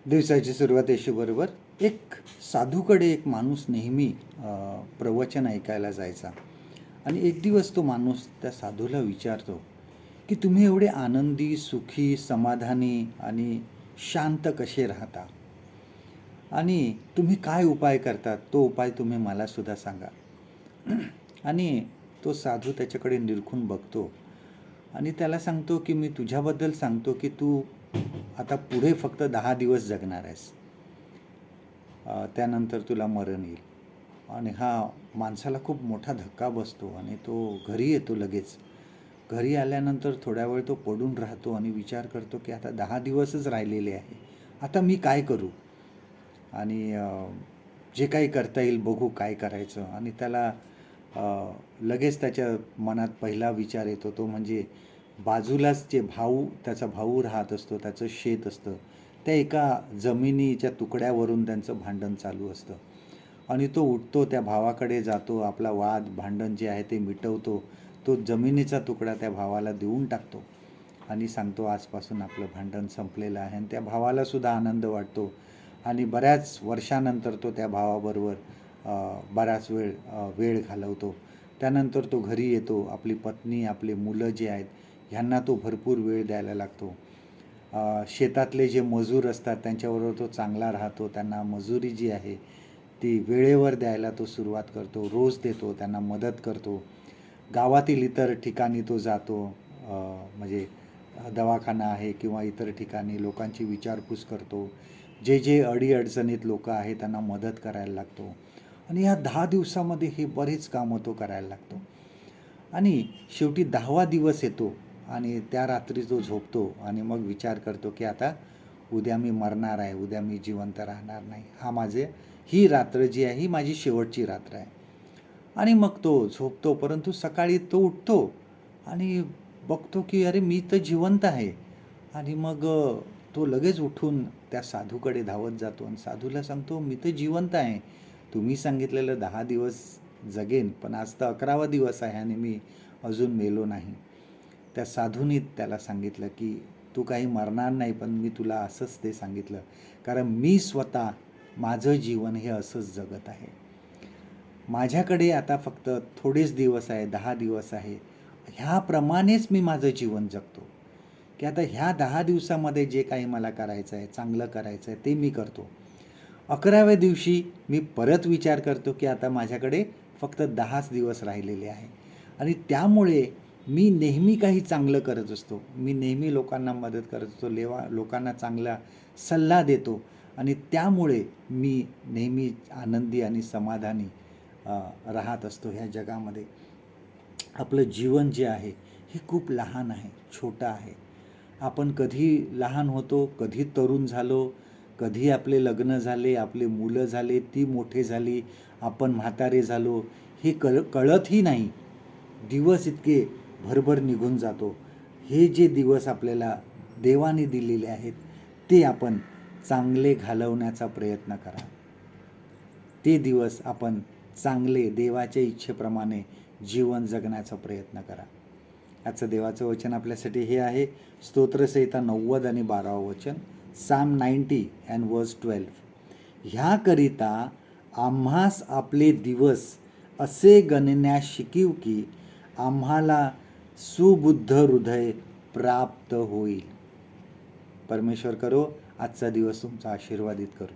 दिवसाची सुरुवात यशूबरोबर. एक साधूकडे एक माणूस नेहमी प्रवचन ऐकायला जायचा. आणि एक दिवस तो माणूस त्या साधूला विचारतो की तुम्ही एवढे आनंदी, सुखी, समाधानी आणि शांत कसे राहता, आणि तुम्ही काय उपाय करतात, तो उपाय तुम्ही मला सुद्धा सांगा. आणि तो साधू त्याच्याकडे निरखून बघतो आणि त्याला सांगतो की मी तुझ्याबद्दल सांगतो की तू आता पुढे फक्त 10 दिवस जगणार आहेस, त्यानंतर तुला मरण येईल. आणि हा माणसाला खूप मोठा धक्का बसतो आणि तो घरी येतो. लगेच घरी आल्यानंतर थोड्या वेळ तो पडून राहतो आणि विचार करतो की आता 10 दिवसच राहिलेले आहे, आता मी काय करू. आणि जे काही करता येईल बघू काय करायचं. आणि त्याला लगेच त्याच्या मनात पहिला विचार येतो तो म्हणजे बाजूलाच त्याचा भाऊ राहत असतो, त्याचं शेत असतं, त्या एका जमिनीच्या तुकड्यावरून त्यांचं भांडण चालू असतं. आणि तो उठतो, त्या भावाकडे जातो, आपला वाद भांडण जे आहे ते मिटवतो. तो जमिनीचा तुकडा त्या भावाला देऊन टाकतो आणि सांगतो आजपासून आपलं भांडण संपलेलं आहे. आणि त्या भावाला सुद्धा आनंद वाटतो. आणि बऱ्याच वर्षानंतर तो त्या भावाबरोबर बराच वेळ घालवतो. त्यानंतर तो घरी येतो. आपली पत्नी, आपले मुलं जे आहेत ह्यांना तो भरपूर वेळ द्यायला लागतो. शेतातले जे मजूर असतात त्यांच्याबरोबर तो चांगला राहतो. त्यांना मजुरी जी आहे ती वेळेवर द्यायला तो सुरुवात करतो. रोज देतो, त्यांना मदत करतो. गावातील इतर ठिकाणी तो जातो, म्हणजे दवाखाना आहे किंवा इतर ठिकाणी लोकांची विचारपूस करतो. जे जे अडीअडचणीत लोक आहेत त्यांना मदत करायला लागतो. आणि ह्या 10 दिवसामध्ये हे बरेच कामं तो करायला लागतो. आणि शेवटी 10वा दिवस येतो आणि त्या रात्री तो झोपतो आणि मग विचार करतो की आता उद्या मी मरणार आहे, उद्या मी जिवंत राहणार नाही, ही रात्र जी आहे ही माझी शेवटची रात्र आहे. आणि मग तो झोपतो. परंतु सकाळी तो उठतो आणि बघतो की अरे मी तर जिवंत आहे. आणि मग तो लगेच उठून त्या साधूकडे धावत जातो आणि साधूला सांगतो मी तर जिवंत आहे, तुम्ही सांगितलेलं 10 दिवस जगेन, पण आज तर 11वा दिवस आहे आणि मी अजून मेलो नाही. त्या साधूनी त्याला सांगितलं की तू काही मरणार नाही, पण मी तुला असंच ते सांगितलं कारण मी स्वतः माझं जीवन हे असंच जगत आहे. माझ्याकडे आता फक्त थोडेच दिवस आहे, 10 दिवस आहे, ह्याप्रमाणेच मी माझं जीवन जगतो की आता ह्या 10 दिवसामध्ये जे काही मला करायचं आहे, चांगलं करायचं आहे ते मी करतो. 11व्या दिवशी मी परत विचार करतो की आता माझ्याकडे फक्त 10च दिवस राहिलेले आहे. आणि त्यामुळे मी नेहमी काही चांगलं करत असतो, मी नेहमी लोकांना मदत करत असतो, लोकांना चांगला सल्ला देतो. आणि त्यामुळे मी नेहमी आनंदी आणि समाधानी राहत असतो ह्या जगामध्ये. आपलं जीवन जे आहे हे खूप लहान आहे, छोटं आहे. आपण कधी लहान होतो, कधी तरुण झालो, कधी आपले लग्न झाले, आपले मुलं झाले, ती मोठे झाली, आपण म्हातारे झालो, हे कळतही नाही. दिवस इतके भरभर निघून जातो. हे जे दिवस आपल्याला देवाने दिलेले आहेत ते आपण चांगले घालवण्याचा प्रयत्न करा. ते दिवस आपण चांगले देवाच्या इच्छेप्रमाणे जीवन जगण्याचा प्रयत्न करा. आजचं देवाचं वचन आपल्यासाठी हे आहे, स्तोत्रसंहिता 90 आणि 12वं वचन, Psalm 90 and verse 12. ह्याकरिता आम्हास आपले दिवस असे गणण्यास शिकीव की आम्हाला सुबुद्ध हृदय प्राप्त होईल. परमेश्वर करो आजचा दिवस तुमचा आशीर्वादित करो.